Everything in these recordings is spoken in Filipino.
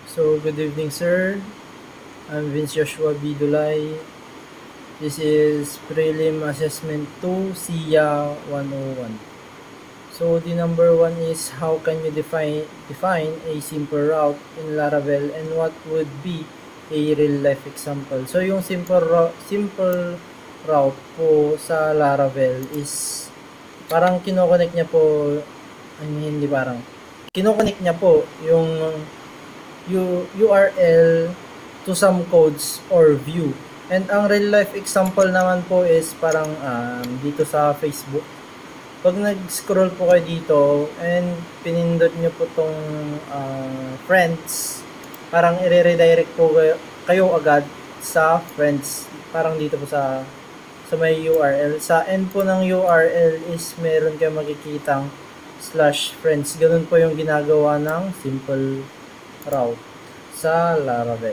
So, good evening, sir. I'm Vince Joshua B. Dulay. This is Prelim Assessment 2, SIA 101. So, the number one is how can you define a simple route in Laravel and what would be a real-life example. So, yung simple route po sa Laravel is parang kinoconnect niya po, hindi parang, kinoconnect niya po yung URL to some codes or view. And ang real life example naman po is parang dito sa Facebook. Pag nag-scroll po kayo dito and pinindot nyo po tong friends, parang i-redirect po kayo agad sa friends. Parang dito po sa may URL. Sa end po ng URL is meron kayo makikitang /friends. Ganun po yung ginagawa ng simple route sa Laravel.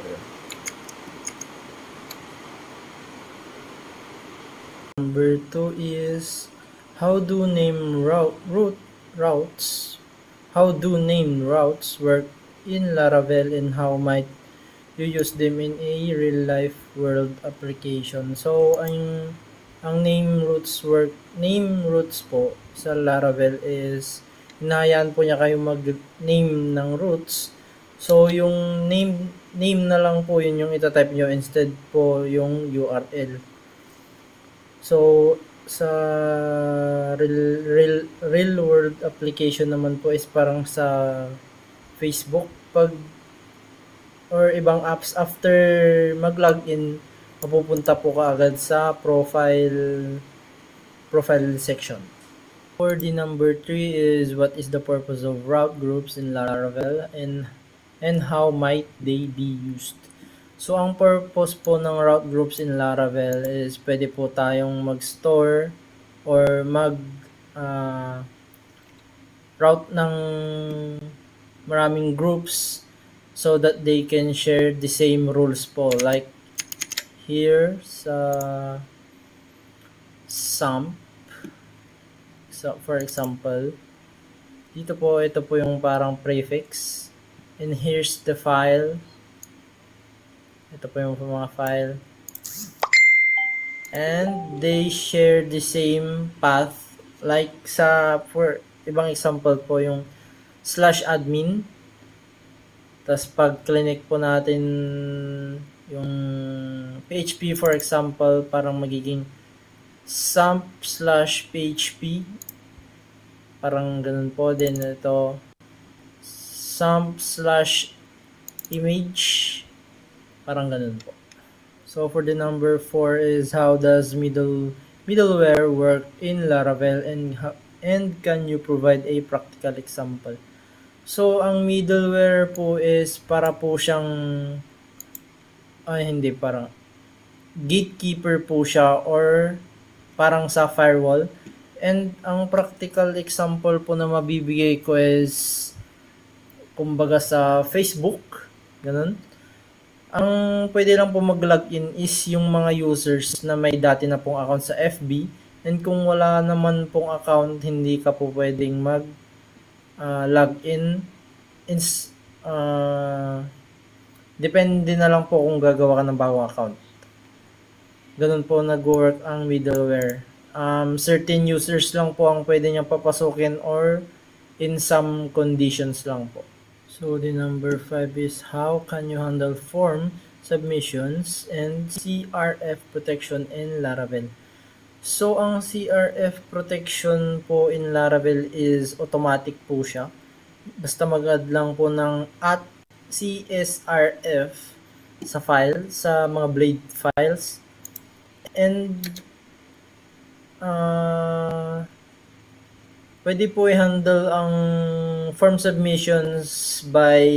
Number 2 is how do named routes work in Laravel and how might you use them in a real life world application. So ang name roots po sa Laravel is hinahayaan po niya kayo mag-name ng roots. So yung name na lang po yun yung itatype nyo instead po yung URL. So sa real world application naman po is parang sa Facebook or ibang apps after mag-login mapupunta po kaagad sa profile section. For the number 3 is what is the purpose of route groups in Laravel and how might they be used. So ang purpose po ng route groups in Laravel is pwede po tayong mag-store or route ng maraming groups so that they can share the same rules po, like here sa SAMP. So for example, dito po, ito po yung parang prefix and here's the file. Ito po yung mga file and they share the same path, like for ibang example po yung /admin. Tas pag click po natin yung PHP for example, parang magiging SAMP/PHP, parang ganun po din. Ito SAMP/image, parang ganun po. So for the number 4 is how does middleware work in Laravel and can you provide a practical example. So ang middleware po is para po siyang parang gatekeeper po siya or parang sa firewall. And ang practical example po na mabibigay ko is kumbaga sa Facebook, ganun. Ang pwede lang po mag-login is yung mga users na may dati na pong account sa FB, and kung wala naman pong account, hindi ka po pwedeng login. Depende na lang po kung gagawa ka ng bagong account. Ganun po nag-work ang middleware. Certain users lang po ang pwede niyang papasukin or in some conditions lang po. So the number 5 is how can you handle form submissions and CRF protection in Laravel. So ang CRF protection po in Laravel is automatic po siya. Basta mag-add lang po ng @CSRF sa file, sa mga blade files. And pwede po i-handle ang form submissions by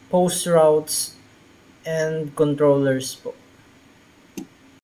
post routes and controllers po.